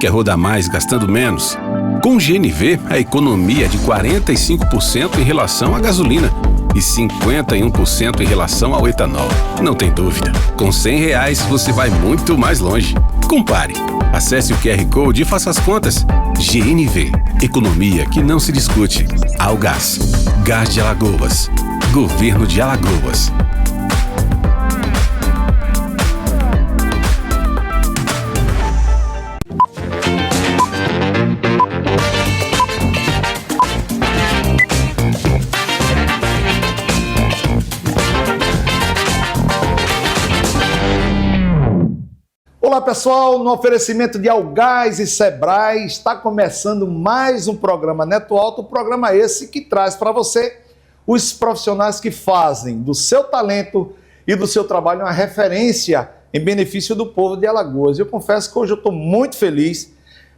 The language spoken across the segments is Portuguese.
Quer rodar mais gastando menos? Com o GNV, a economia é de 45% em relação à gasolina e 51% em relação ao etanol. Não tem dúvida, com R$100 você vai muito mais longe. Compare. Acesse o QR Code e faça as contas. GNV, economia que não se discute. Algás, Gás de Alagoas, Governo de Alagoas. Olá pessoal, no oferecimento de Algás e Sebrae, está começando mais um programa Neto Alto, programa esse que traz para você os profissionais que fazem do seu talento e do seu trabalho uma referência em benefício do povo de Alagoas. Eu confesso que hoje eu estou muito feliz,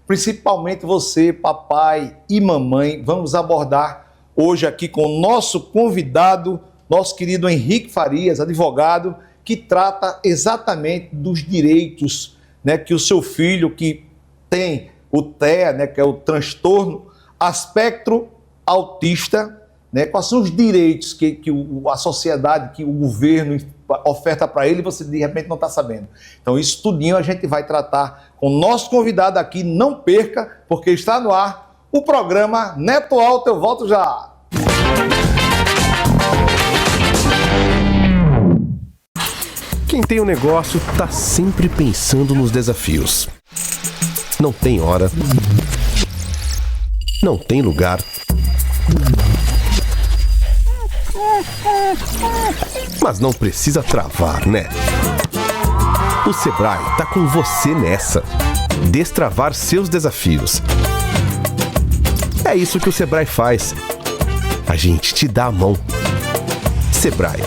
principalmente você, papai e mamãe. Vamos abordar hoje aqui com o nosso convidado, nosso querido Henrique Farias, advogado, que trata exatamente dos direitos, né, que o seu filho, que tem o TEA, né, que é o transtorno espectro autista, né, quais são os direitos que a sociedade, que o governo oferta para ele e você de repente não está sabendo. Então isso tudinho a gente vai tratar com o nosso convidado aqui, não perca, porque está no ar o programa Neto Alto. Eu volto já! Quem tem um negócio está sempre pensando nos desafios. Não tem hora, não tem lugar, mas não precisa travar, né? O Sebrae tá com você nessa. Destravar seus desafios. É isso que o Sebrae faz. A gente te dá a mão. Sebrae.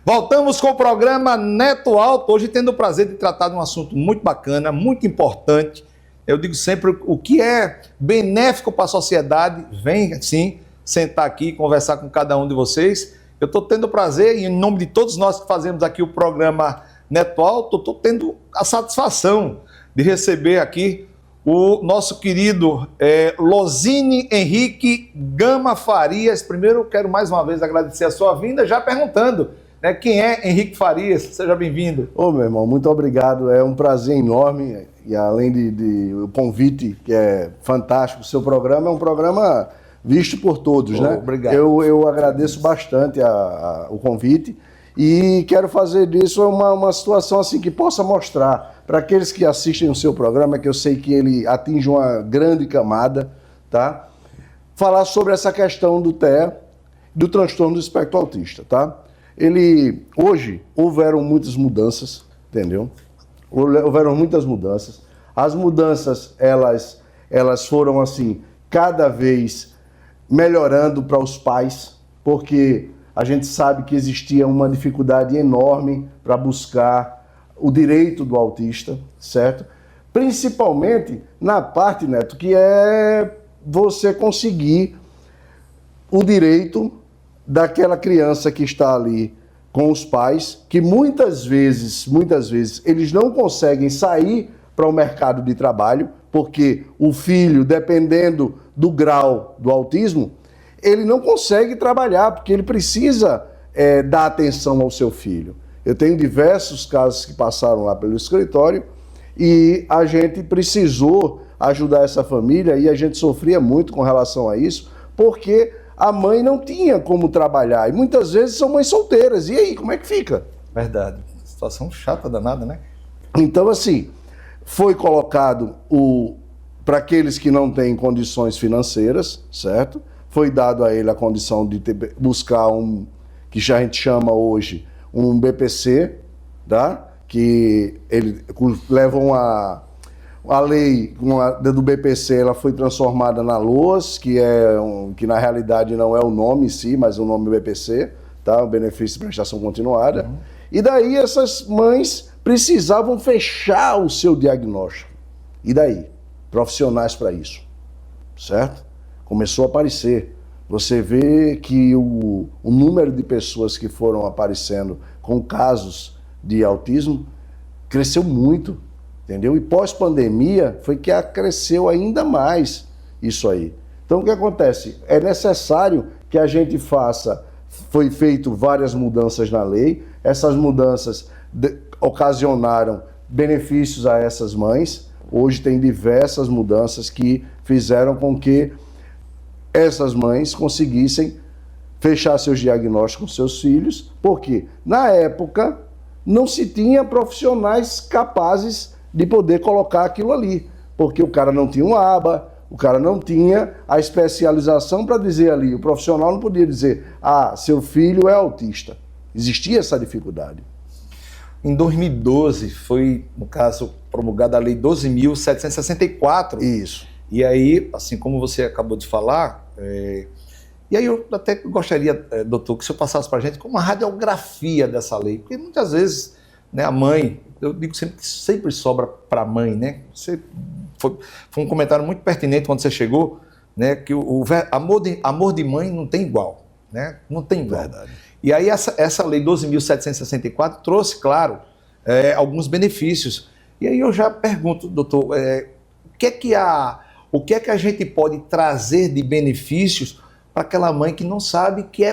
Voltamos com o programa Neto Alto, hoje tendo o prazer de tratar de um assunto muito bacana, muito importante. Eu digo sempre, o que é benéfico para a sociedade, vem sim sentar aqui e conversar com cada um de vocês. Eu estou tendo o prazer, e em nome de todos nós que fazemos aqui o programa Neto Alto, estou tendo a satisfação de receber aqui o nosso querido Losine Henrique Gama Farias. Primeiro, eu quero mais uma vez agradecer a sua vinda, já perguntando, né, quem é Henrique Farias? Seja bem-vindo. Ô, meu irmão, muito obrigado. É um prazer enorme. E além o convite, que é fantástico, o seu programa é um programa visto por todos, né? Obrigado. Eu agradeço bastante o convite e quero fazer disso uma situação assim que possa mostrar para aqueles que assistem o seu programa, que eu sei que ele atinge uma grande camada, tá? Falar sobre essa questão do TEA, do transtorno do espectro autista, tá? Hoje, houveram muitas mudanças, entendeu? Houveram muitas mudanças. As mudanças, elas foram, assim, cada vez melhorando para os pais, porque a gente sabe que existia uma dificuldade enorme para buscar o direito do autista, certo? Principalmente na parte, Neto, que é você conseguir o direito daquela criança que está ali com os pais, que muitas vezes, eles não conseguem sair para o mercado de trabalho, porque o filho, dependendo do grau do autismo, ele não consegue trabalhar, porque ele precisa dar atenção ao seu filho. Eu tenho diversos casos que passaram lá pelo escritório e a gente precisou ajudar essa família e a gente sofria muito com relação a isso, porque a mãe não tinha como trabalhar. E muitas vezes são mães solteiras. E aí, como é que fica? Verdade. Situação chata danada, né? Então, assim, foi colocado para aqueles que não têm condições financeiras, certo? Foi dado a ele a condição de buscar que já a gente chama hoje, um BPC, tá? Que ele levam a lei do BPC, ela foi transformada na LOAS, que na realidade não é o nome em si, mas o nome BPC, tá? O benefício de prestação continuada. Uhum. E daí essas mães precisavam fechar o seu diagnóstico. E daí? Profissionais para isso, certo? Começou a aparecer você vê que o número de pessoas que foram aparecendo com casos de autismo cresceu muito, entendeu? E pós-pandemia foi que cresceu ainda mais isso aí. Então o que acontece? É necessário que a gente faça, foi feito várias mudanças na lei, essas mudanças ocasionaram benefícios a essas mães. Hoje tem diversas mudanças que fizeram com que essas mães conseguissem fechar seus diagnósticos com seus filhos, porque na época não se tinha profissionais capazes de poder colocar aquilo ali, porque o cara não tinha um aba, o cara não tinha a especialização para dizer ali, o profissional não podia dizer, seu filho é autista. Existia essa dificuldade. Em 2012 foi, no caso, promulgada a Lei 12.764. Isso. E aí, assim como você acabou de falar, e aí eu até gostaria, doutor, que o senhor passasse para a gente como uma radiografia dessa lei, porque muitas vezes, né, a mãe, eu digo sempre que sempre sobra para a mãe, né? Foi um comentário muito pertinente quando você chegou, né, que o amor de mãe não tem igual, né? Não tem igual. Verdade. E aí essa lei 12.764 trouxe, claro, alguns benefícios. E aí eu já pergunto, doutor, o que é que a gente pode trazer de benefícios para aquela mãe que não sabe que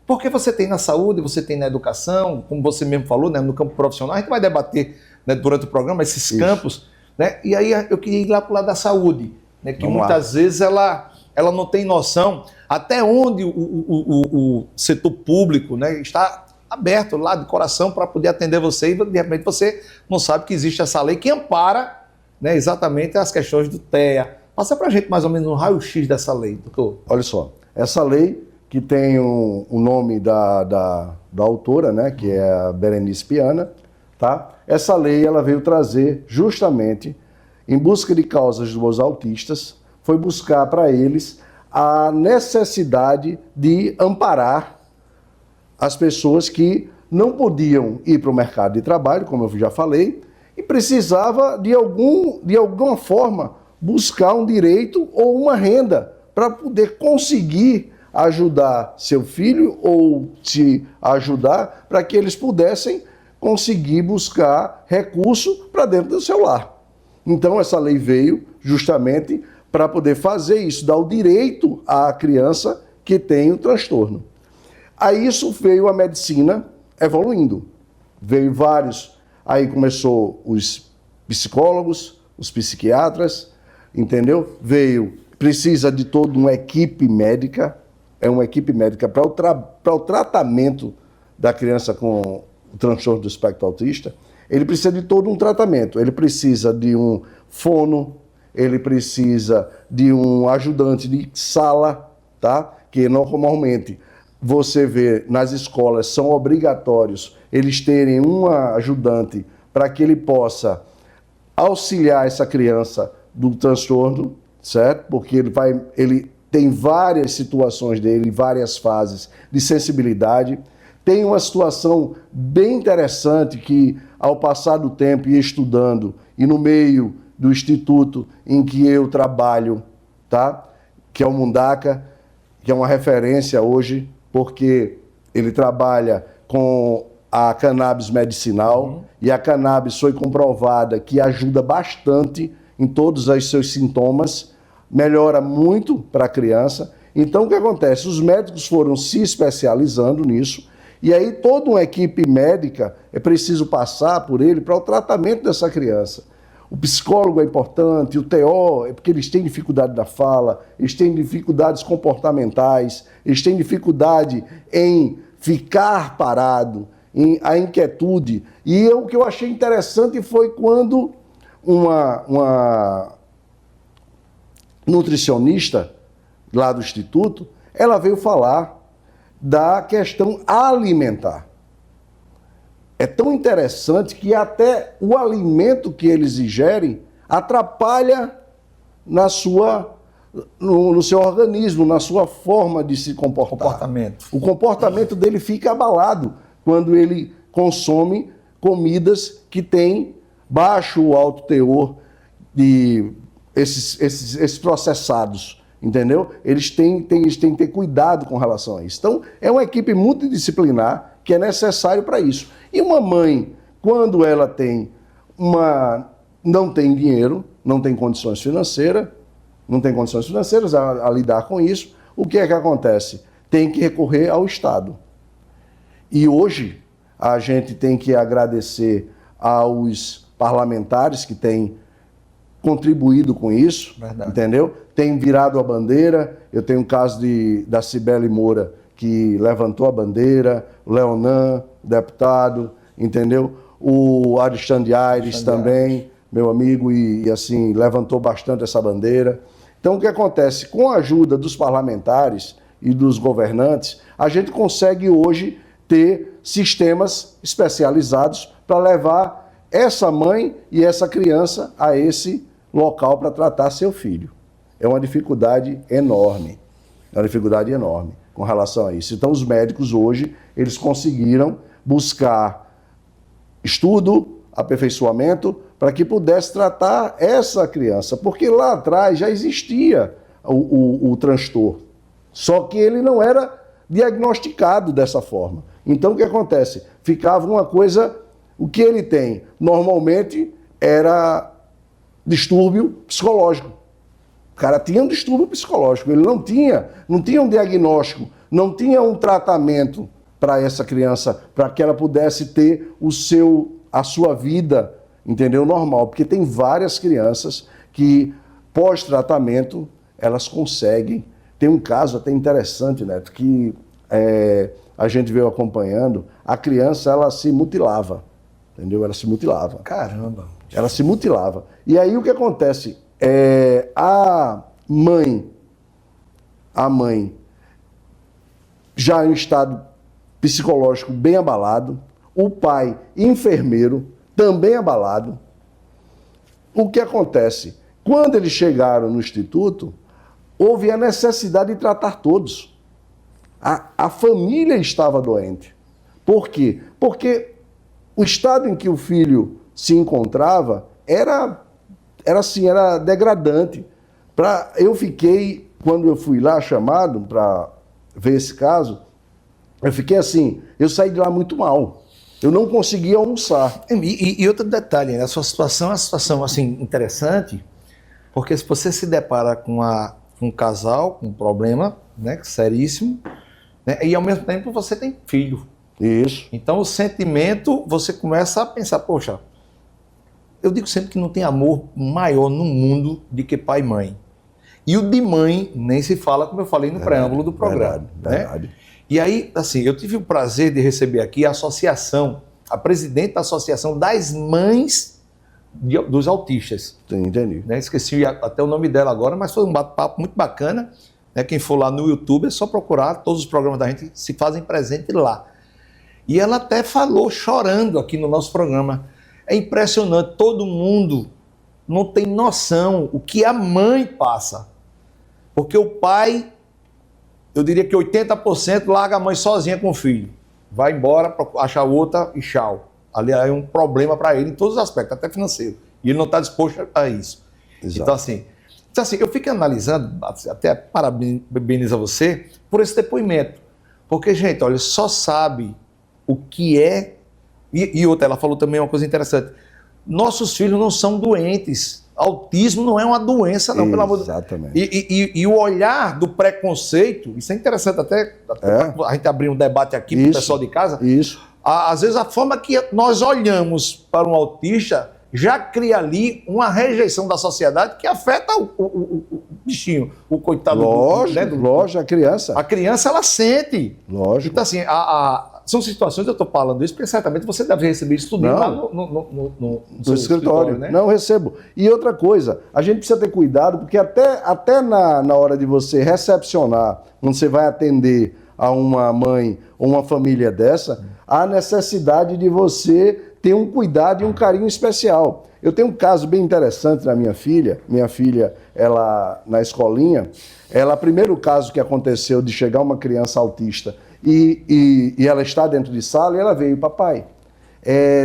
porque você tem na saúde, você tem na educação, como você mesmo falou, né, no campo profissional, a gente vai debater, né, durante o programa esses campos, né, e aí eu queria ir lá para o lado da saúde, né, que muitas vezes ela não tem noção até onde o setor público, né, está aberto lá de coração para poder atender você e de repente você não sabe que existe essa lei que ampara, né, exatamente as questões do TEA. Passa para a gente mais ou menos um raio-x dessa lei, doutor. Olha só, essa lei que tem o nome da autora, né, que é a Berenice Piana, tá? Essa lei ela veio trazer justamente, em busca de causas dos autistas, foi buscar para eles a necessidade de amparar as pessoas que não podiam ir para o mercado de trabalho, como eu já falei, e precisava de alguma forma buscar um direito ou uma renda para poder conseguir ajudar seu filho ou se ajudar para que eles pudessem conseguir buscar recurso para dentro do seu lar. Então essa lei veio justamente para poder fazer isso, dar o direito à criança que tem o transtorno. A isso veio a medicina evoluindo. Veio vários, aí começou os psicólogos, os psiquiatras, entendeu? Precisa de toda uma equipe médica, é uma equipe médica para o tratamento da criança com o transtorno do espectro autista. Ele precisa de todo um tratamento, ele precisa de um fono, ele precisa de um ajudante de sala, tá? Que normalmente você vê nas escolas são obrigatórios eles terem um ajudante para que ele possa auxiliar essa criança do transtorno, certo? Porque ele tem várias situações dele, várias fases de sensibilidade. Tem uma situação bem interessante que, ao passar do tempo e estudando, e no meio do instituto em que eu trabalho, tá? Que é o Mundaca, que é uma referência hoje, porque ele trabalha com a cannabis medicinal, e a cannabis foi comprovada que ajuda bastante em todos os seus sintomas, melhora muito para a criança. Então o que acontece? Os médicos foram se especializando nisso, e aí toda uma equipe médica é preciso passar por ele para o tratamento dessa criança. O psicólogo é importante, o TO, é porque eles têm dificuldade da fala, eles têm dificuldades comportamentais, eles têm dificuldade em ficar parado, a inquietude. E o que eu achei interessante foi quando uma nutricionista lá do Instituto, ela veio falar da questão alimentar. É tão interessante que até o alimento que eles ingerem atrapalha no seu organismo, na sua forma de se comportar. O comportamento dele fica abalado quando ele consome comidas que têm baixo ou alto teor de esses processados, entendeu? Eles têm que ter cuidado com relação a isso. Então, é uma equipe multidisciplinar que é necessário para isso. E uma mãe, quando ela não tem dinheiro, não tem condições financeiras a lidar com isso, o que é que acontece? Tem que recorrer ao Estado. E hoje a gente tem que agradecer aos parlamentares que têm contribuído com isso, verdade, entendeu? Tem virado a bandeira. Eu tenho o caso da Cibele Moura, que levantou a bandeira, o Leonan, deputado, entendeu? O Alexandre Aires também, meu amigo, e assim, levantou bastante essa bandeira. Então, o que acontece? Com a ajuda dos parlamentares e dos governantes, a gente consegue hoje ter sistemas especializados para levar essa mãe e essa criança a esse local para tratar seu filho. É uma dificuldade enorme. Com relação a isso. Então, os médicos hoje, eles conseguiram buscar estudo, aperfeiçoamento, para que pudesse tratar essa criança, porque lá atrás já existia o transtorno, só que ele não era diagnosticado dessa forma. Então, o que acontece? Ficava uma coisa, o que ele tem normalmente era distúrbio psicológico. O cara tinha um distúrbio psicológico, ele não tinha um diagnóstico, não tinha um tratamento para essa criança, para que ela pudesse ter a sua vida, entendeu? Normal, porque tem várias crianças que, pós-tratamento, elas conseguem. Tem um caso até interessante, Neto, que a gente veio acompanhando, a criança, ela se mutilava, entendeu? Ela se mutilava. Caramba! Ela se mutilava. E aí o que acontece? A mãe, já em estado psicológico bem abalado, o pai, enfermeiro, também abalado. O que acontece? Quando eles chegaram no instituto, houve a necessidade de tratar todos. A família estava doente. Por quê? Porque o estado em que o filho se encontrava era degradante. Quando eu fui lá chamado para ver esse caso, eu fiquei assim, eu saí de lá muito mal. Eu não conseguia almoçar. E outro detalhe, né? A sua situação é uma situação assim, interessante, porque se você se depara com um casal, com um problema, né, seríssimo, né, e ao mesmo tempo você tem filho. Isso. Então o sentimento, você começa a pensar, poxa, eu digo sempre que não tem amor maior no mundo do que pai e mãe. E o de mãe nem se fala, como eu falei no preâmbulo do programa. Verdade. Né? E aí, assim, eu tive o prazer de receber aqui a presidente da Associação das Mães dos Autistas. Entendi. Né? Esqueci até o nome dela agora, mas foi um bate-papo muito bacana. Né? Quem for lá no YouTube é só procurar, todos os programas da gente se fazem presente lá. E ela até falou, chorando aqui no nosso programa, é impressionante, todo mundo não tem noção o que a mãe passa. Porque o pai, eu diria que 80% larga a mãe sozinha com o filho. Vai embora, acha outra e tchau. Ali é um problema para ele em todos os aspectos, até financeiro. E ele não está disposto a isso. Exato. Então assim, eu fico analisando, até parabenizo a você por esse depoimento. Porque, gente, olha, só sabe o que é. E outra, ela falou também uma coisa interessante. Nossos filhos não são doentes. Autismo não é uma doença, não, pelo amor de Deus. Exatamente. E o olhar do preconceito, isso é interessante até a gente abrir um debate aqui para o pessoal de casa. Isso. Às vezes a forma que nós olhamos para um autista já cria ali uma rejeição da sociedade que afeta o bichinho, o coitado. Lógico, a criança. A criança, ela sente. Lógico. Então assim, são situações, eu estou falando isso, porque certamente você deve receber isso tudo lá no seu escritório, né? Não, recebo. E outra coisa, a gente precisa ter cuidado, porque até na hora de você recepcionar, quando você vai atender a uma mãe ou uma família dessa, há necessidade de você ter um cuidado e um carinho especial. Eu tenho um caso bem interessante da minha filha. Minha filha, ela na escolinha, primeiro caso que aconteceu de chegar uma criança autista e ela está dentro de sala e ela veio, papai,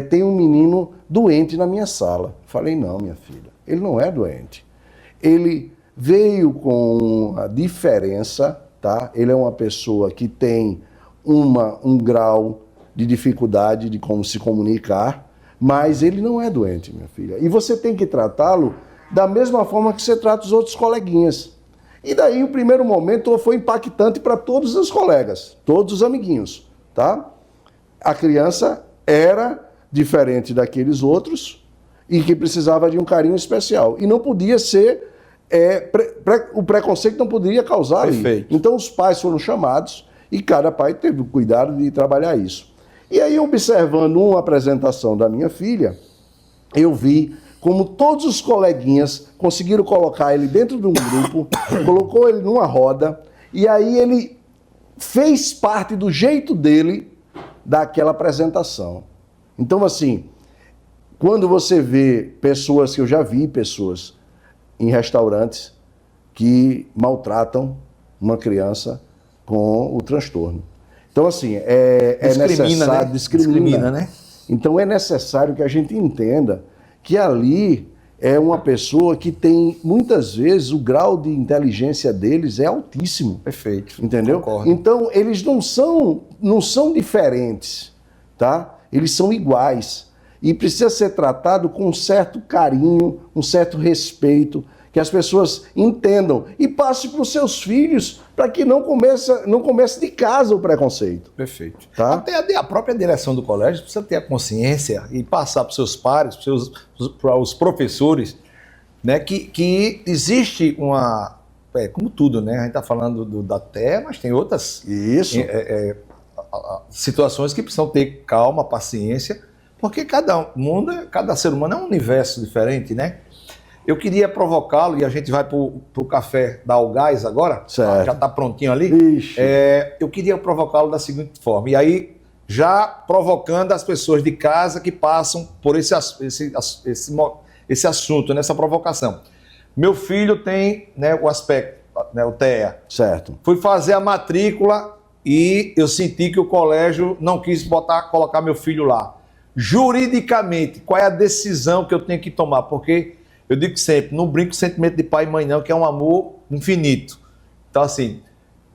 tem um menino doente na minha sala. Falei, não, minha filha, ele não é doente. Ele veio com a diferença, tá? Ele é uma pessoa que tem um grau de dificuldade de como se comunicar, mas ele não é doente, minha filha. E você tem que tratá-lo da mesma forma que você trata os outros coleguinhas. E daí o primeiro momento foi impactante para todos os colegas, todos os amiguinhos, tá? A criança era diferente daqueles outros e que precisava de um carinho especial. E não podia ser, o preconceito não poderia causar ali. Então os pais foram chamados e cada pai teve o cuidado de trabalhar isso. E aí, observando uma apresentação da minha filha, eu vi como todos os coleguinhas conseguiram colocar ele dentro de um grupo, colocou ele numa roda, e aí ele fez parte do jeito dele daquela apresentação. Então, assim, quando você vê pessoas, que eu já vi pessoas em restaurantes que maltratam uma criança com o transtorno. Então, assim, é necessário... Né? Discrimina, né? Então, é necessário que a gente entenda que ali é uma pessoa que tem, muitas vezes, o grau de inteligência deles é altíssimo. Perfeito. Entendeu? Concordo. Então, eles não são diferentes, tá? Eles são iguais. E precisa ser tratado com um certo carinho, um certo respeito, que as pessoas entendam e passe para os seus filhos para que não comece de casa o preconceito. Perfeito. Tá? Até a própria direção do colégio precisa ter a consciência e passar para os seus pares, para os professores, né, que existe uma... como tudo, né? A gente está falando da TEA, mas tem outras situações que precisam ter calma, paciência, porque cada ser humano é um universo diferente, né? Eu queria provocá-lo, e a gente vai para o café da Algás agora, certo. Já está prontinho ali. Eu queria provocá-lo da seguinte forma, e aí já provocando as pessoas de casa que passam por esse assunto, nessa provocação. Meu filho tem, né, o aspecto, né, o TEA. Certo. Fui fazer a matrícula e eu senti que o colégio não quis colocar meu filho lá. Juridicamente, qual é a decisão que eu tenho que tomar? Porque eu digo sempre, não brinco com o sentimento de pai e mãe não, que é um amor infinito. Então, assim,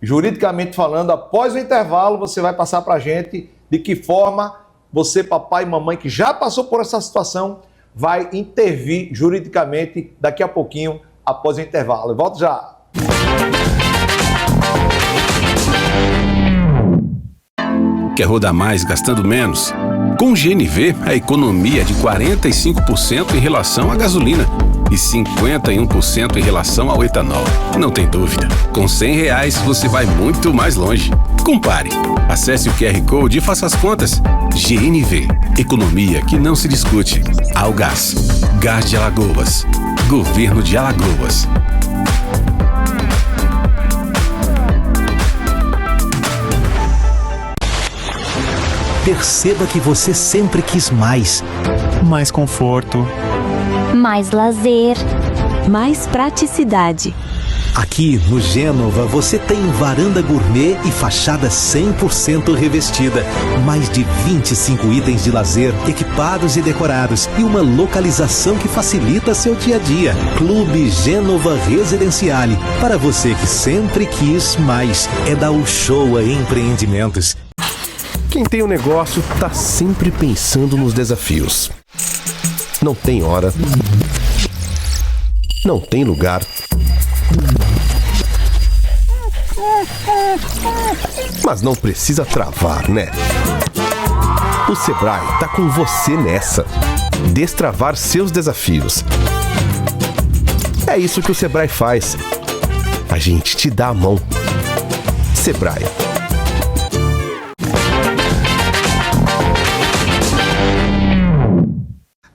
juridicamente falando, após o intervalo, você vai passar para a gente de que forma você, papai e mamãe, que já passou por essa situação, vai intervir juridicamente daqui a pouquinho, após o intervalo. Eu volto já. Quer rodar mais gastando menos? Com o GNV, a economia é de 45% em relação à gasolina e 51% em relação ao etanol. Não tem dúvida, com R$100 você vai muito mais longe. Compare. Acesse o QR Code e faça as contas. GNV, economia que não se discute. Algás, Gás de Alagoas, Governo de Alagoas. Perceba que você sempre quis mais. Mais conforto. Mais lazer. Mais praticidade. Aqui no Gênova você tem varanda gourmet e fachada 100% revestida. Mais de 25 itens de lazer equipados e decorados e uma localização que facilita seu dia a dia. Clube Gênova Residenciale. Para você que sempre quis mais. É da Uchoa Empreendimentos. Quem tem um negócio tá sempre pensando nos desafios. Não tem hora. Não tem lugar. Mas não precisa travar, né? O Sebrae tá com você nessa. Destravar seus desafios. É isso que o Sebrae faz. A gente te dá a mão. Sebrae.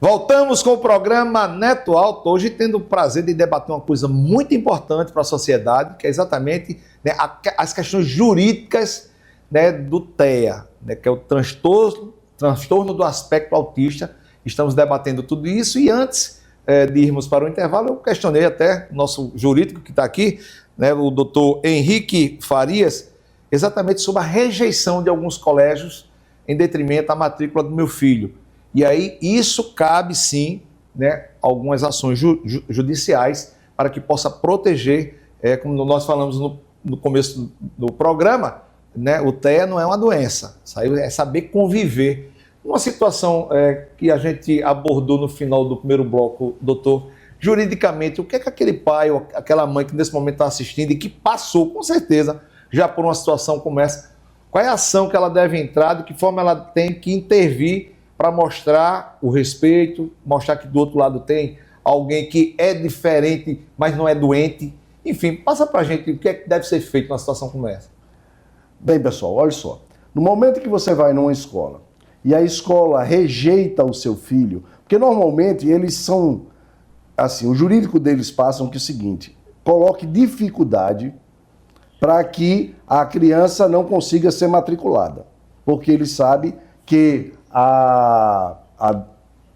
Voltamos com o programa Neto Alto, hoje tendo o prazer de debater uma coisa muito importante para a sociedade, que é exatamente, né, as questões jurídicas, né, do TEA, né, que é o transtorno do aspecto autista. Estamos debatendo tudo isso e antes de irmos para o intervalo, eu questionei até o nosso jurídico que está aqui, né, o doutor Henrique Farias, exatamente sobre a rejeição de alguns colégios em detrimento da matrícula do meu filho. E aí isso cabe sim, né, algumas ações judiciais para que possa proteger, como nós falamos no começo do programa, né? O TEA não é uma doença, isso aí é saber conviver. Uma situação que a gente abordou no final do primeiro bloco, doutor, juridicamente, o que é que aquele pai ou aquela mãe que nesse momento está assistindo e que passou, com certeza, já por uma situação como essa, qual é a ação que ela deve entrar, de que forma ela tem que intervir para mostrar o respeito, mostrar que do outro lado tem alguém que é diferente, mas não é doente. Enfim, passa para a gente o que é que deve ser feito numa situação como essa. Bem, pessoal, olha só. No momento que você vai numa escola e a escola rejeita o seu filho, porque normalmente eles são, assim, o jurídico deles passam que é o seguinte: coloque dificuldade para que a criança não consiga ser matriculada, porque ele sabe que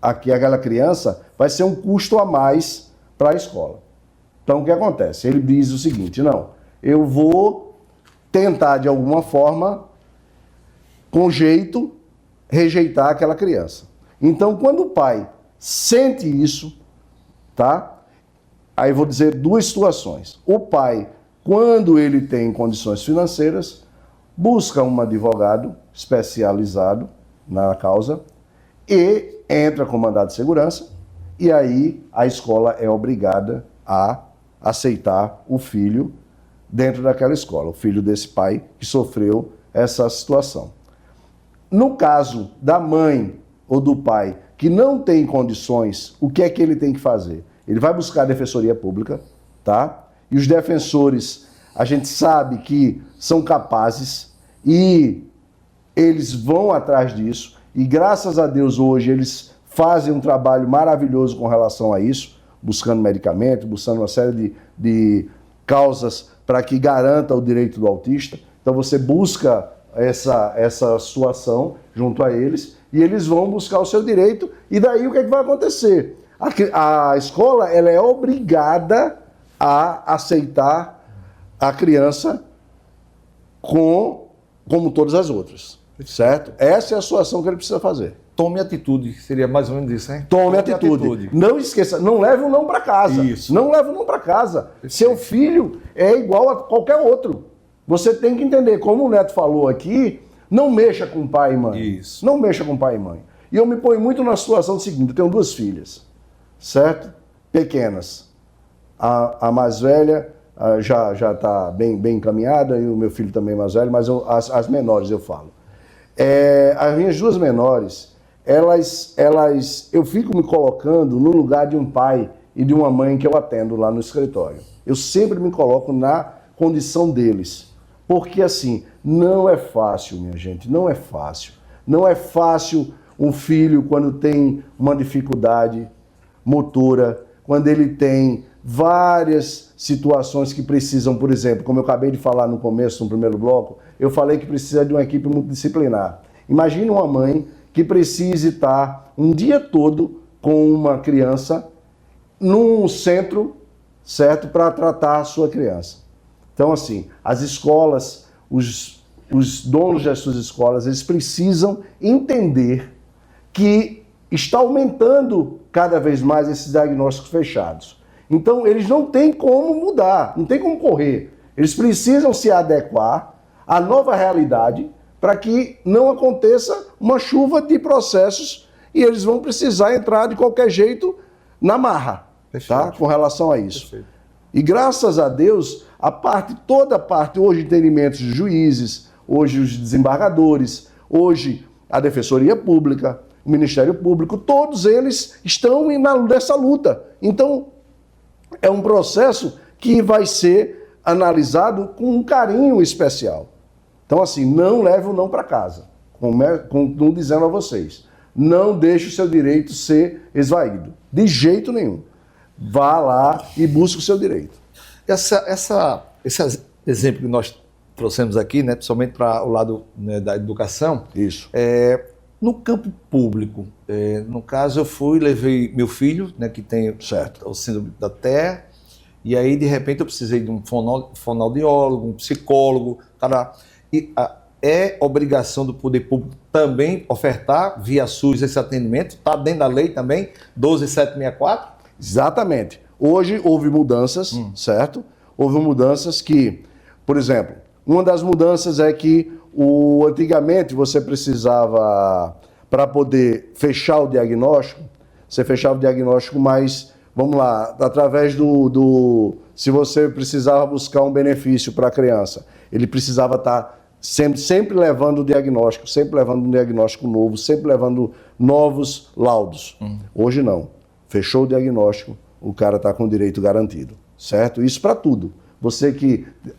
aquela criança vai ser um custo a mais para a escola. Então o que acontece? Ele diz o seguinte: não, eu vou tentar de alguma forma, com jeito, rejeitar aquela criança. Então quando o pai sente isso, tá? Aí eu vou dizer duas situações. O pai, quando ele tem condições financeiras, busca um advogado especializado na causa e entra com mandado de segurança, e aí a escola é obrigada a aceitar o filho dentro daquela escola, o filho desse pai que sofreu essa situação. No caso da mãe ou do pai que não tem condições, o que é que ele tem que fazer? Ele vai buscar a defensoria pública, tá? E os defensores, a gente sabe que são capazes e eles vão atrás disso. E graças a Deus hoje eles fazem um trabalho maravilhoso com relação a isso, buscando medicamento, buscando uma série de causas para que garanta o direito do autista. Então você busca essa situação junto a eles e eles vão buscar o seu direito. E daí o que é que vai acontecer? A escola ela é obrigada a aceitar a criança como todas as outras, certo? Essa é a situação que ele precisa fazer. Tome atitude, seria mais ou menos isso, hein? Tome atitude. Não esqueça, não leve o não para casa. Isso. Não leve o não para casa. Seu filho é igual a qualquer outro. Você tem que entender, como o Neto falou aqui, não mexa com pai e mãe. Isso. Não mexa com pai e mãe. E eu me ponho muito na situação seguinte: eu tenho duas filhas, certo? Pequenas. A mais velha já está bem encaminhada e o meu filho também mais velho, mas as menores eu falo. As minhas duas menores, eu fico me colocando no lugar de um pai e de uma mãe que eu atendo lá no escritório. Eu sempre me coloco na condição deles. Porque assim, não é fácil, minha gente, não é fácil. Não é fácil um filho quando tem uma dificuldade motora, quando ele tem várias situações que precisam, por exemplo, como eu acabei de falar no começo, no primeiro bloco, eu falei que precisa de uma equipe multidisciplinar. Imagina uma mãe que precise estar um dia todo com uma criança num centro, certo, para tratar a sua criança. Então, assim, as escolas, os donos das suas escolas, eles precisam entender que está aumentando cada vez mais esses diagnósticos fechados. Então, eles não têm como mudar, não tem como correr. Eles precisam se adequar à nova realidade para que não aconteça uma chuva de processos e eles vão precisar entrar de qualquer jeito na marra, tá? Com relação a isso. Perfeito. E graças a Deus, toda a parte, hoje entendimentos de juízes, hoje os desembargadores, hoje a Defensoria Pública, o Ministério Público, todos eles estão nessa luta. Então, é um processo que vai ser analisado com um carinho especial. Então, assim, não leve o não para casa. Continuo dizendo a vocês, não deixe o seu direito ser esvaído. De jeito nenhum. Vá lá e busque o seu direito. Esse exemplo que nós trouxemos aqui, né, principalmente para o lado, né, da educação, isso. No campo público, no caso eu levei meu filho, né, que tem o síndrome da TEA, e aí de repente eu precisei de um fonoaudiólogo, um psicólogo, é obrigação do poder público também ofertar via SUS esse atendimento, está dentro da lei também, 12764? Exatamente. Hoje houve mudanças, certo? Houve mudanças que, por exemplo, uma das mudanças é que antigamente você precisava, para poder fechar o diagnóstico, você fechava o diagnóstico, mas, vamos lá, através se você precisava buscar um benefício para a criança, ele precisava estar sempre levando o diagnóstico, sempre levando um diagnóstico novo, sempre levando novos laudos. Hoje não. Fechou o diagnóstico, o cara está com o direito garantido, certo? Isso para tudo.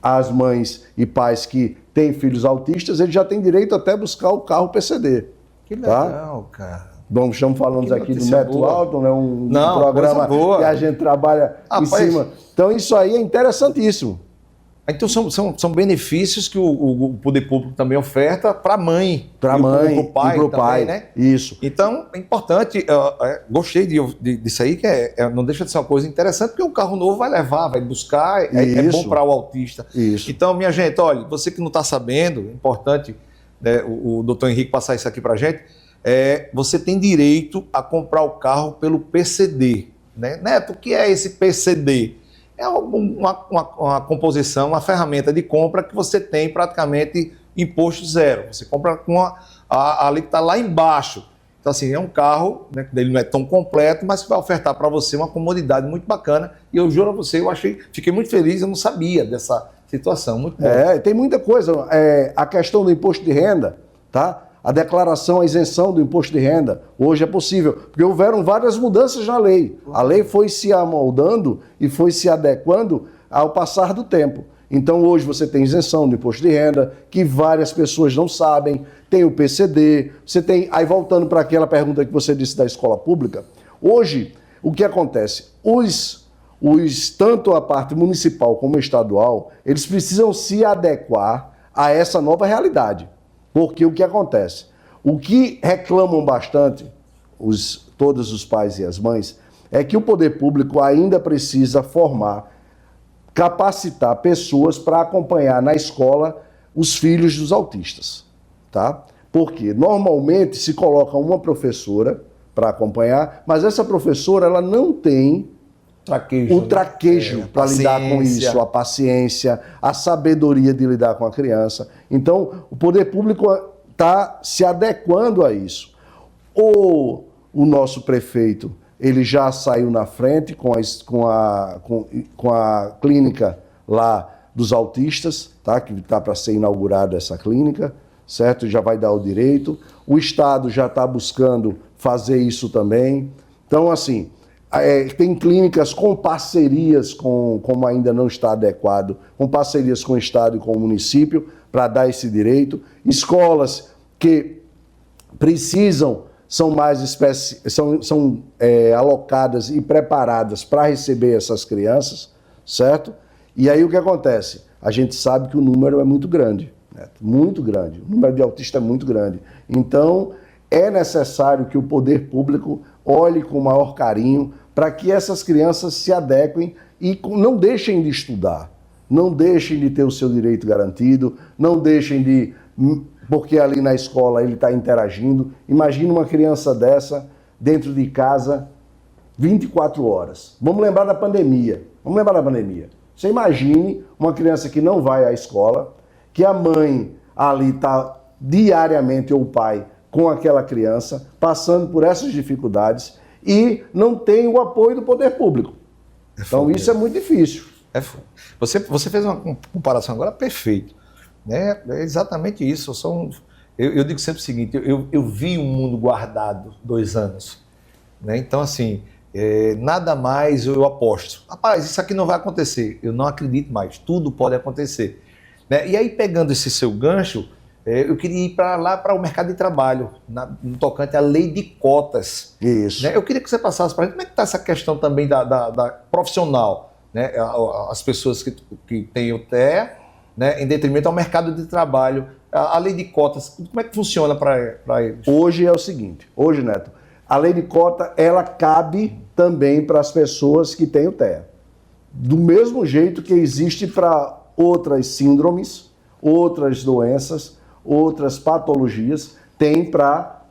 As mães e pais que têm filhos autistas, eles já têm direito até buscar o carro PCD. Que legal, cara. Bom, estamos falando aqui do Neto boa. Alto, né? um programa que a gente trabalha em cima. Então isso aí é interessantíssimo. Então são benefícios que o poder público também oferta para a mãe. Para a mãe e para o pai, né? Isso. Então é importante, gostei disso aí, que não deixa de ser uma coisa interessante, porque um carro novo vai levar, vai buscar, é bom para o autista. Isso. Então, minha gente, olha, você que não está sabendo, é importante, né, o doutor Henrique passar isso aqui para a gente, você tem direito a comprar o carro pelo PCD. Né? Neto, o que é esse PCD? É uma composição, uma ferramenta de compra que você tem praticamente imposto zero. Você compra com a alíquota lá embaixo. Então, assim, é um carro, né, ele não é tão completo, mas que vai ofertar para você uma comodidade muito bacana. E eu juro a você, fiquei muito feliz, eu não sabia dessa situação. Muito bom. Tem muita coisa. A questão do imposto de renda, tá? A declaração, a isenção do imposto de renda, hoje é possível, porque houveram várias mudanças na lei. A lei foi se amoldando e foi se adequando ao passar do tempo. Então hoje você tem isenção do imposto de renda, que várias pessoas não sabem, tem o PCD, você tem... Aí voltando para aquela pergunta que você disse da escola pública, hoje o que acontece? Tanto a parte municipal como estadual, eles precisam se adequar a essa nova realidade. Porque o que acontece? O que reclamam bastante todos os pais e as mães é que o poder público ainda precisa capacitar pessoas para acompanhar na escola os filhos dos autistas, tá? Porque normalmente se coloca uma professora para acompanhar, mas essa professora ela não tem o traquejo para lidar com isso, a paciência, a sabedoria de lidar com a criança. Então, o poder público está se adequando a isso. O nosso prefeito, ele já saiu na frente com a clínica lá dos autistas, tá? Que está para ser inaugurada essa clínica, certo? Já vai dar o direito. O Estado já está buscando fazer isso também. Então, assim... tem clínicas com parcerias, como ainda não está adequado, com parcerias com o Estado e com o município, para dar esse direito. Escolas que são alocadas e preparadas para receber essas crianças, certo? E aí o que acontece? A gente sabe que o número é muito grande, né? Muito grande. O número de autistas é muito grande. Então, é necessário que o poder público olhe com maior carinho para que essas crianças se adequem e não deixem de estudar, não deixem de ter o seu direito garantido, não deixem de... Porque ali na escola ele está interagindo. Imagina uma criança dessa dentro de casa 24 horas. Vamos lembrar da pandemia. Você imagine uma criança que não vai à escola, que a mãe ali está diariamente, ou o pai, com aquela criança, passando por essas dificuldades e não tem o apoio do poder público. Então isso é muito difícil. Você fez uma comparação agora perfeita. É exatamente isso. Eu digo sempre o seguinte, eu vi um mundo guardado 2 anos. Né? Então, assim, nada mais eu aposto. Rapaz, isso aqui não vai acontecer. Eu não acredito mais. Tudo pode acontecer. Né? E aí, pegando esse seu gancho, eu queria ir para o mercado de trabalho, no tocante à lei de cotas. Isso. Né? Eu queria que você passasse para a gente como é que está essa questão também da profissional, né? As pessoas que têm o TEA, né? Em detrimento ao mercado de trabalho, a lei de cotas, como é que funciona para eles? Hoje é o seguinte, Neto, a lei de cota, ela cabe também para as pessoas que têm o TEA. Do mesmo jeito que existe para outras síndromes, outras doenças, outras patologias, tem para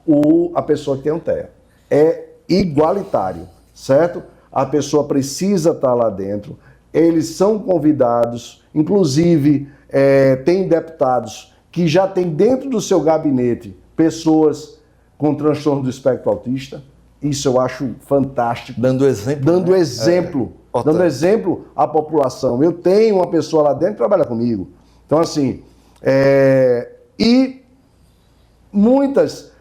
a pessoa que tem um TEA. É igualitário, certo? a pessoa precisa estar lá dentro, eles são convidados, inclusive tem deputados que já têm dentro do seu gabinete pessoas com transtorno do espectro autista. Isso eu acho fantástico. Dando exemplo. Dando exemplo. Dando exemplo à população. Eu tenho uma pessoa lá dentro que trabalha comigo. Então, assim, e muitas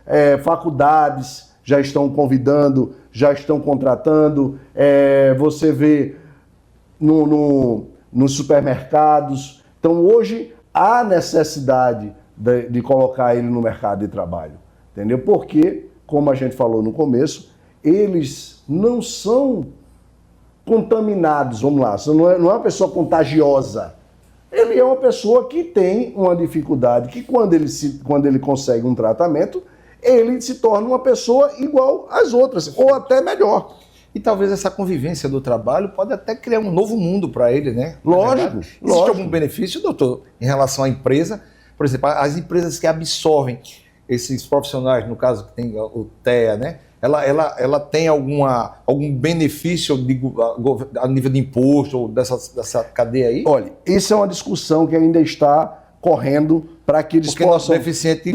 faculdades já estão convidando, já estão contratando. Você vê nos supermercados. Então, hoje, há necessidade de colocar ele no mercado de trabalho. Entendeu? Porque, como a gente falou no começo, eles não são contaminados, vamos lá, não é uma pessoa contagiosa. Ele é uma pessoa que tem uma dificuldade, que quando ele consegue um tratamento, ele se torna uma pessoa igual às outras, ou até melhor. E talvez essa convivência do trabalho pode até criar um novo mundo para ele, né? Lógico. Existe algum benefício, doutor, em relação à empresa? Por exemplo, as empresas que absorvem esses profissionais, no caso que tem o TEA, né? Ela tem algum benefício a nível de imposto ou dessa cadeia aí? Olha, isso é uma discussão que ainda está correndo para que eles possam... Deficiente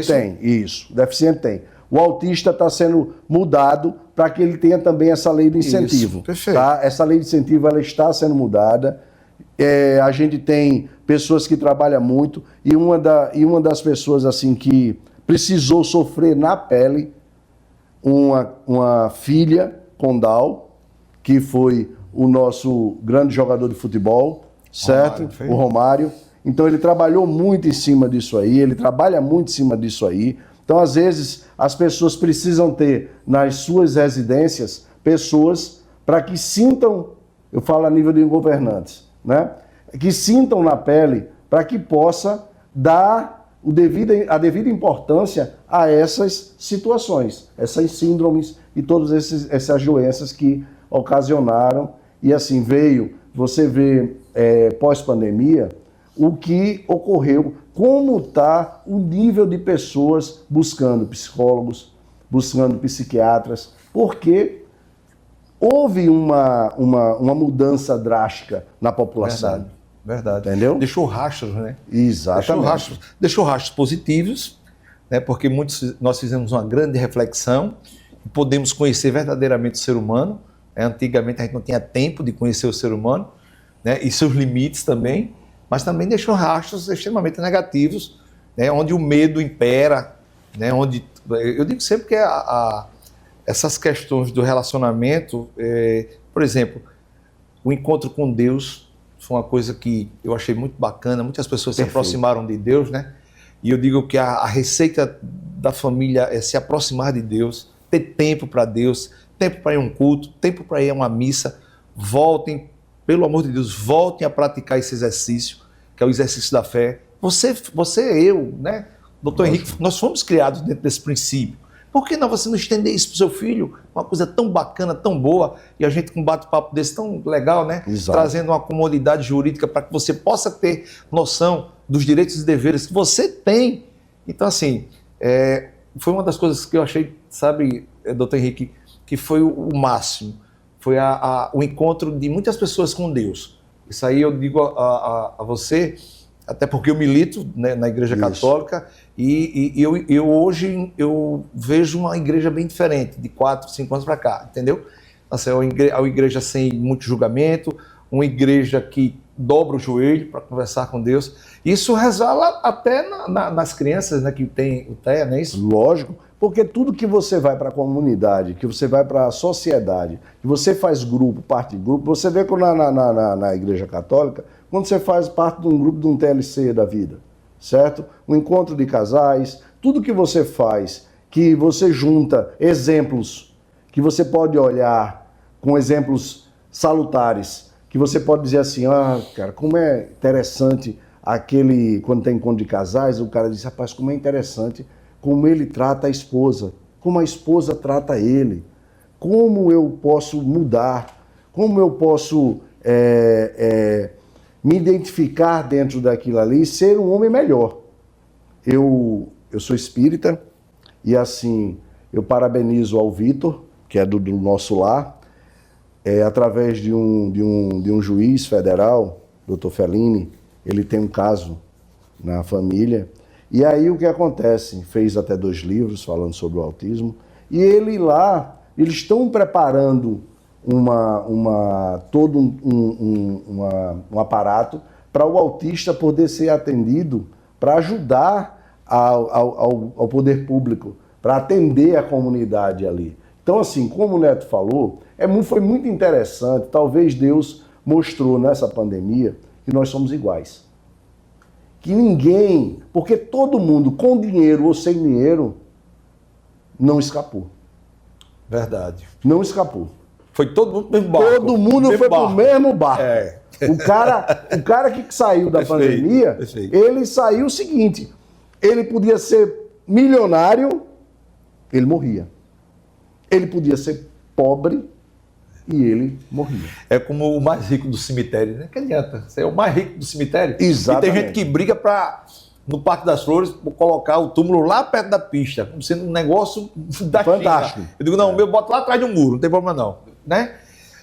tem, isso. Deficiente tem. O autista está sendo mudado para que ele tenha também essa lei de incentivo. Isso, perfeito. Tá? Essa lei de incentivo ela está sendo mudada. A gente tem pessoas que trabalham muito e uma das pessoas assim que precisou sofrer na pele uma filha com Down, que foi o nosso grande jogador de futebol, certo? O Romário. Então ele trabalhou muito em cima disso aí, ele trabalha muito em cima disso aí. Então, às vezes, as pessoas precisam ter nas suas residências pessoas para que sintam, eu falo a nível de governantes, né? Que sintam na pele para que possa dar a devida importância a essas situações, essas síndromes e todas essas doenças que ocasionaram. E assim você vê pós-pandemia, o que ocorreu, como está o nível de pessoas buscando psicólogos, buscando psiquiatras, porque houve uma mudança drástica na população. Verdade. Entendeu? Deixou rastros, né? Exatamente. Deixou rastros positivos, né? Porque nós fizemos uma grande reflexão e podemos conhecer verdadeiramente o ser humano. Antigamente a gente não tinha tempo de conhecer o ser humano, né? E seus limites também, mas também deixou rastros extremamente negativos, né? Onde o medo impera, né? Onde eu digo sempre que essas questões do relacionamento, por exemplo, o encontro com Deus foi uma coisa que eu achei muito bacana. Muitas pessoas se aproximaram de Deus, né? E eu digo que a receita da família é se aproximar de Deus, ter tempo para Deus, tempo para ir a um culto, tempo para ir a uma missa. Voltem, pelo amor de Deus, voltem a praticar esse exercício, que é o exercício da fé. Você eu, né? Doutor Henrique, nós fomos criados dentro desse princípio. Por que não você não estender isso para o seu filho? Uma coisa tão bacana, tão boa, e a gente com um bate-papo desse tão legal, né? Exato. Trazendo uma comodidade jurídica para que você possa ter noção dos direitos e deveres que você tem. Então, assim, foi uma das coisas que eu achei, sabe, doutor Henrique, que foi o máximo. Foi o encontro de muitas pessoas com Deus. Isso aí eu digo a você, até porque eu milito, né, na Igreja Católica, e eu hoje eu vejo uma igreja bem diferente, de 4, 5 anos para cá, entendeu? Assim, é uma igreja sem muito julgamento, uma igreja que dobra o joelho para conversar com Deus. Isso resvala até nas crianças, né, que tem o TEA, não é isso? Lógico, porque tudo que você vai para a comunidade, que você vai para a sociedade, que você faz grupo, parte de grupo, você vê que na Igreja Católica, quando você faz parte de um grupo, de um TLC da vida, certo? Um encontro de casais, tudo que você faz, que você junta exemplos, que você pode olhar com exemplos salutares, que você pode dizer assim, cara, como é interessante quando tem encontro de casais, o cara diz, rapaz, como é interessante como ele trata a esposa, como a esposa trata ele, como eu posso mudar, como eu posso me identificar dentro daquilo ali e ser um homem melhor. Eu sou espírita e assim, eu parabenizo ao Vitor, que é do nosso lar, através de um juiz federal, Dr. Fellini, ele tem um caso na família, e aí o que acontece? Fez até 2 livros falando sobre o autismo, e eles estão preparando todo um aparato para o autista poder ser atendido, para ajudar ao poder público, para atender a comunidade ali. Então, assim, como o Neto falou, foi muito interessante. Talvez Deus mostrou nessa pandemia que nós somos iguais. Que ninguém, porque todo mundo, com dinheiro ou sem dinheiro, não escapou. Verdade. Não escapou. Foi todo mundo pro mesmo barco. Todo mundo foi pro mesmo barco. É. O cara que saiu da pandemia, ele saiu o seguinte, ele podia ser milionário, ele morria. Ele podia ser pobre e ele morria. É como o mais rico do cemitério, né? Que adianta? Você é o mais rico do cemitério. Exatamente. E tem gente que briga no Parque das Flores, colocar o túmulo lá perto da pista, como sendo um negócio da fantástico. China. Eu digo, não, o meu boto lá atrás de um muro, não tem problema não. Né?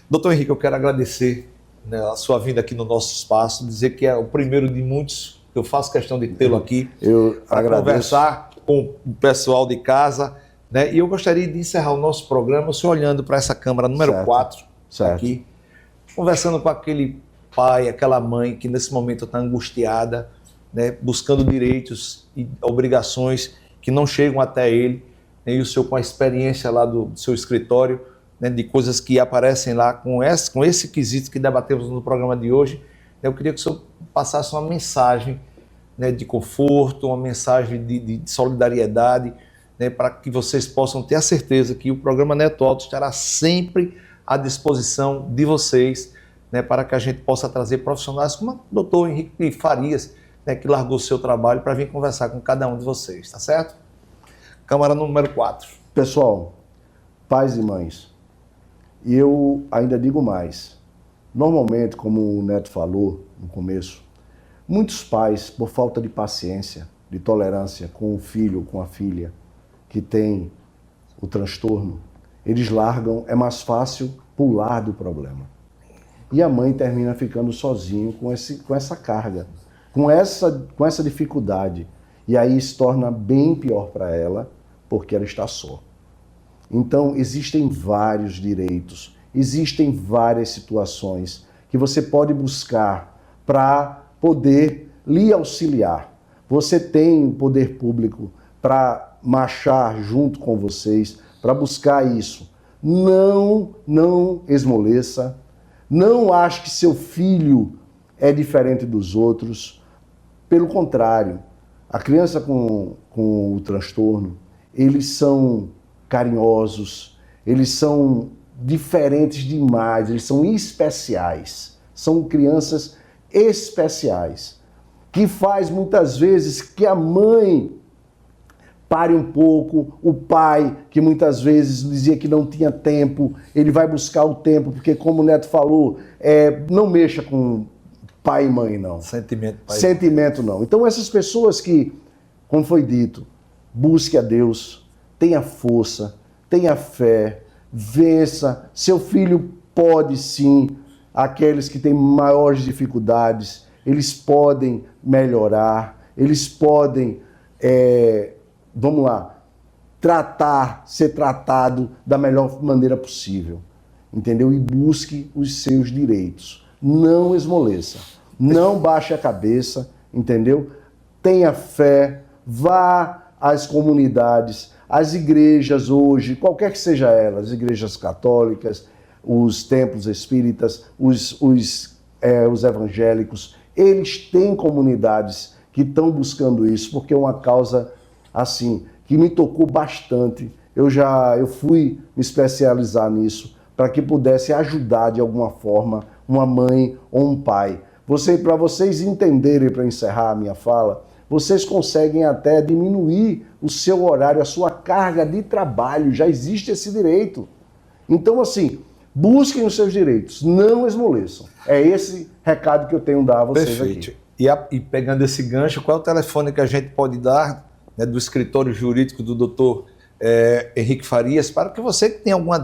Doutor Henrique, eu quero agradecer, né, a sua vinda aqui no nosso espaço, dizer que é o primeiro de muitos, eu faço questão de tê-lo aqui, para conversar com o pessoal de casa, né? E eu gostaria de encerrar o nosso programa, o senhor olhando para essa câmera número 4, aqui, conversando com aquele pai, aquela mãe que nesse momento está angustiada, né, buscando direitos e obrigações que não chegam até ele, né, e o senhor com a experiência lá do seu escritório, né, de coisas que aparecem lá com esse quesito que debatemos no programa de hoje, eu queria que o senhor passasse uma mensagem, né, de conforto, uma mensagem de solidariedade, né, para que vocês possam ter a certeza que o programa Neto Alto estará sempre à disposição de vocês, né, para que a gente possa trazer profissionais como o doutor Henrique Farias, né, que largou o seu trabalho para vir conversar com cada um de vocês, tá certo? Câmara número 4. Pessoal, pais e mães, e eu ainda digo mais, normalmente, como o Neto falou no começo, muitos pais, por falta de paciência, de tolerância com o filho ou com a filha que tem o transtorno, eles largam, é mais fácil pular do problema. E a mãe termina ficando sozinho com essa carga, com essa dificuldade. E aí se torna bem pior para ela, porque ela está só. Então, existem vários direitos, existem várias situações que você pode buscar para poder lhe auxiliar. Você tem o poder público para marchar junto com vocês, para buscar isso. Não esmoreça, não ache que seu filho é diferente dos outros. Pelo contrário, a criança com o transtorno, eles são carinhosos, eles são diferentes demais, eles são especiais. São crianças especiais, que faz muitas vezes que a mãe pare um pouco, o pai, que muitas vezes dizia que não tinha tempo, ele vai buscar o tempo, porque como o Neto falou, não mexa com pai e mãe, não. Sentimento, não. Então essas pessoas que, como foi dito, busque a Deus, tenha força, tenha fé, vença, seu filho pode sim, aqueles que têm maiores dificuldades, eles podem melhorar, eles podem, vamos lá, ser tratado da melhor maneira possível, entendeu? E busque os seus direitos. Não esmoreça, não baixe a cabeça, entendeu? Tenha fé, vá às comunidades, às igrejas hoje, qualquer que seja elas, igrejas católicas, os templos espíritas, os evangélicos, eles têm comunidades que estão buscando isso, porque é uma causa assim, que me tocou bastante. Eu fui me especializar nisso, para que pudesse ajudar de alguma forma uma mãe ou um pai. Para vocês entenderem, para encerrar a minha fala, vocês conseguem até diminuir o seu horário, a sua carga de trabalho, já existe esse direito. Então, assim, busquem os seus direitos, não esmoreçam. É esse recado que eu tenho a dar a vocês. Perfeito. Aqui. E pegando esse gancho, qual é o telefone que a gente pode dar, né, do escritório jurídico do doutor Henrique Farias, para que você que tem alguma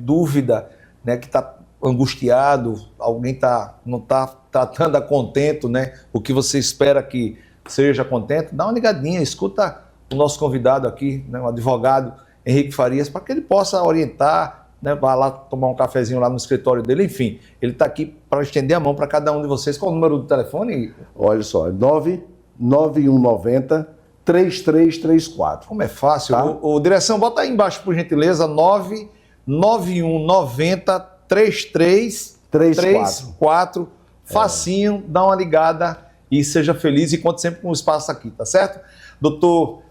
dúvida, né, que está angustiado, alguém não está tratando a contento, né, o que você espera que seja contento, dá uma ligadinha, escuta o nosso convidado aqui, né, o advogado Henrique Farias, para que ele possa orientar, né, vá lá tomar um cafezinho lá no escritório dele, enfim, ele está aqui para estender a mão para cada um de vocês. Qual é o número do telefone? Olha só, 99190 3334. Como é fácil. Tá? O direção, bota aí embaixo, por gentileza, 99190 3334. Facinho, dá uma ligada e seja feliz e conte sempre com o espaço aqui, tá certo? Doutor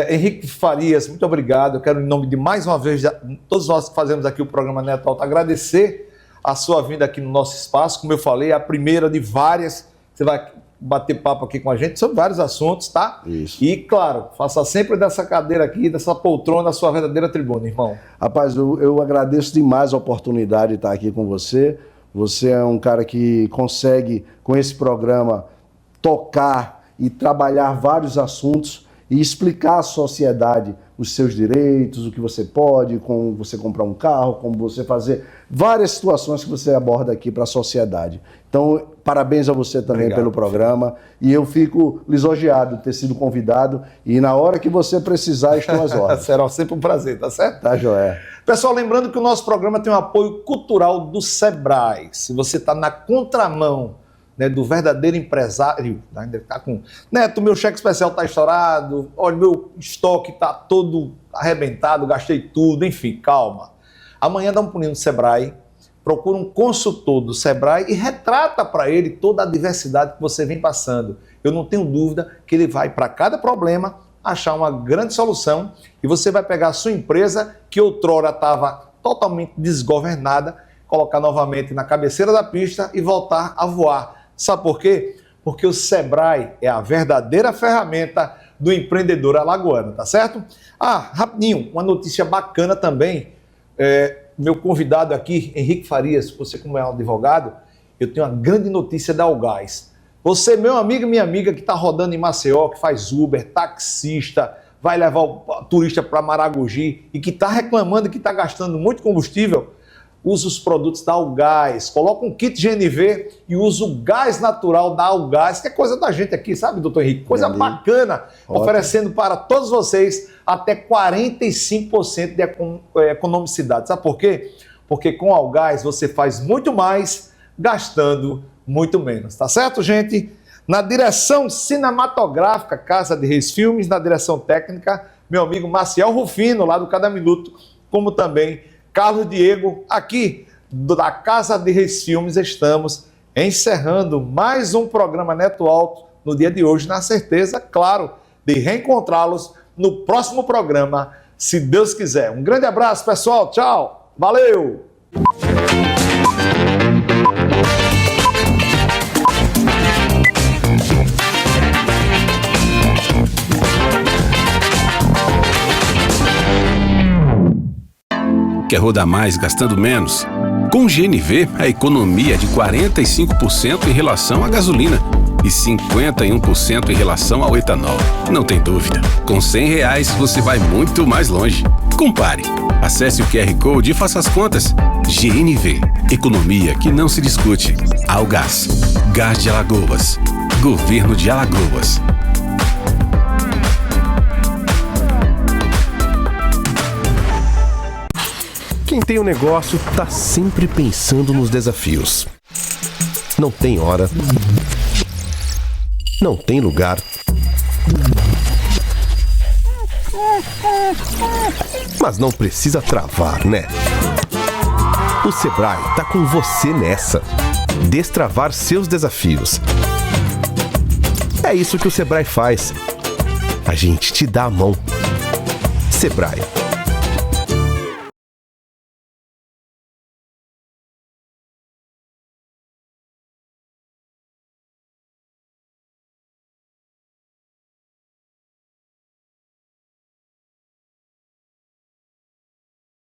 Henrique Farias, muito obrigado. Eu quero, em nome de mais uma vez, todos nós que fazemos aqui o programa Neto Alto, agradecer a sua vinda aqui no nosso espaço. Como eu falei, a primeira de várias. Você vai bater papo aqui com a gente sobre vários assuntos, tá? Isso. E, claro, faça sempre dessa cadeira aqui, dessa poltrona, a sua verdadeira tribuna, irmão. Rapaz, eu agradeço demais a oportunidade de estar aqui com você. Você é um cara que consegue, com esse programa, tocar e trabalhar vários assuntos e explicar à sociedade os seus direitos, o que você pode, como você comprar um carro, como você fazer várias situações que você aborda aqui para a sociedade. Então, parabéns a você também pelo programa e eu fico lisonjeado de ter sido convidado e na hora que você precisar, estou às ordens. Será sempre um prazer, tá certo? Tá, joé. Pessoal, lembrando que o nosso programa tem um apoio cultural do Sebrae. Se você está na contramão, né, do verdadeiro empresário, ainda tá com Neto, meu cheque especial está estourado, olha, meu estoque está todo arrebentado, gastei tudo, enfim, calma. Amanhã dá um pulinho no Sebrae, procura um consultor do Sebrae e retrata para ele toda a diversidade que você vem passando. Eu não tenho dúvida que ele vai, para cada problema, achar uma grande solução e você vai pegar a sua empresa, que outrora estava totalmente desgovernada, colocar novamente na cabeceira da pista e voltar a voar. Sabe por quê? Porque o Sebrae é a verdadeira ferramenta do empreendedor alagoano, tá certo? Rapidinho, uma notícia bacana também. Meu convidado aqui, Henrique Farias, você como é um advogado, eu tenho uma grande notícia da Algás. Você, meu amigo e minha amiga que está rodando em Maceió, que faz Uber, taxista, vai levar o turista para Maragogi e que está reclamando que está gastando muito combustível, usa os produtos da Algás, coloca um kit GNV e usa o gás natural da Algás, que é coisa da gente aqui, sabe, doutor Henrique? Coisa bacana, oferecendo para todos vocês até 45% de economicidade. Sabe por quê? Porque com Algás você faz muito mais, gastando muito menos. Tá certo, gente? Na direção cinematográfica, Casa de Reis Filmes, na direção técnica, meu amigo Maciel Rufino, lá do Cada Minuto, como também Carlos Diego, aqui da Casa de Reis Filmes, estamos encerrando mais um programa Neto Alto no dia de hoje, na certeza, claro, de reencontrá-los no próximo programa, se Deus quiser. Um grande abraço, pessoal. Tchau. Valeu! Quer rodar mais gastando menos? Com o GNV, a economia é de 45% em relação à gasolina e 51% em relação ao etanol. Não tem dúvida, com R$100 você vai muito mais longe. Compare. Acesse o QR Code e faça as contas. GNV, economia que não se discute. Algás, Gás de Alagoas, Governo de Alagoas. Quem tem um negócio tá sempre pensando nos desafios. Não tem hora, não tem lugar, mas não precisa travar, né? O Sebrae tá com você nessa. Destravar seus desafios. É isso que o Sebrae faz. A gente te dá a mão. Sebrae,